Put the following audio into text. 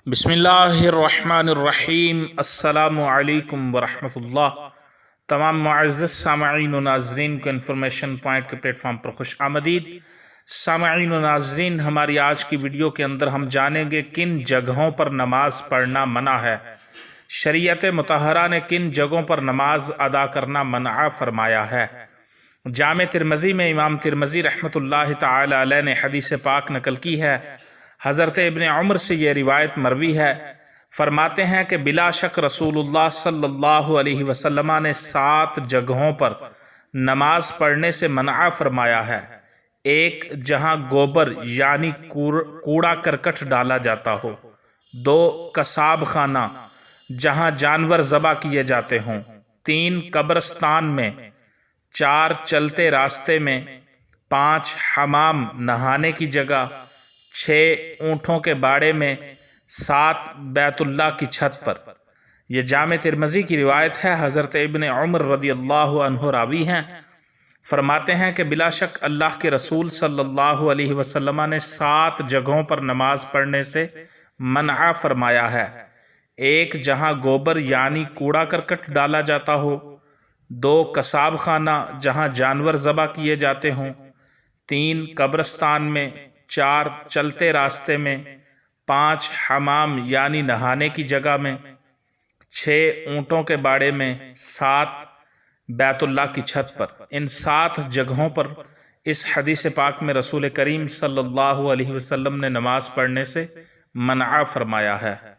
बिस्मिल्लाहिर्रहमानिर्रहीम। अस्सलामु अलैकुम वरहमतुल्लाह। तमाम मुअज़्ज़ज़ सामईन व नाज़रीन को इन्फॉर्मेशन पॉइंट के प्लेटफॉर्म पर खुश आमदीद। सामईन व नाज़रीन, हमारी आज की वीडियो के अंदर हम जानेंगे किन जगहों पर नमाज पढ़ना मना है। शरीयत मुतहरा ने किन जगहों पर नमाज अदा करना मना फरमाया है। जामे तिरमिज़ी में इमाम तिरमिज़ी रहमतुल्लाह तआला अलैह ने हदीस पाक नकल की है। हज़रत इब्ने उमर से ये रिवायत मरवी है। फरमाते हैं कि बिला शक रसूलुल्लाह सल्लल्लाहु अलैहि वसल्लम ने 7 जगहों पर नमाज पढ़ने से मना फरमाया है। 1, जहाँ गोबर यानी कूड़ा करकट डाला जाता हो। 2, कसाब खाना जहाँ जानवर ज़बा किए जाते हों। 3, कब्रिस्तान में। 4, चलते रास्ते में। 5, हमाम नहाने की जगह। 6, ऊँटों के बाड़े में। 7, बैतुल्लाह की छत पर। यह जामे तिरमिज़ी की रिवायत है। हज़रत इब्ने उमर रदियल्लाहु अन्हु रावी हैं। फरमाते हैं कि बिला शक अल्लाह के रसूल सल्लल्लाहु अलैहि वसल्लम ने 7 जगहों पर नमाज पढ़ने से मना फरमाया है। 1, जहाँ गोबर यानी कूड़ा करकट डाला जाता हो। 2, कसाब खाना जहाँ जानवर ज़बा किए जाते हों। 3, कब्रिस्तान में। 4, चलते रास्ते में। 5, हमाम यानी नहाने की जगह में। 6, ऊँटों के बाड़े में। 7, बैतुल्लाह की छत पर। इन 7 जगहों पर इस हदीस पाक में रसूल करीम सल्लल्लाहु अलैहि वसल्लम ने नमाज पढ़ने से मना फरमाया है।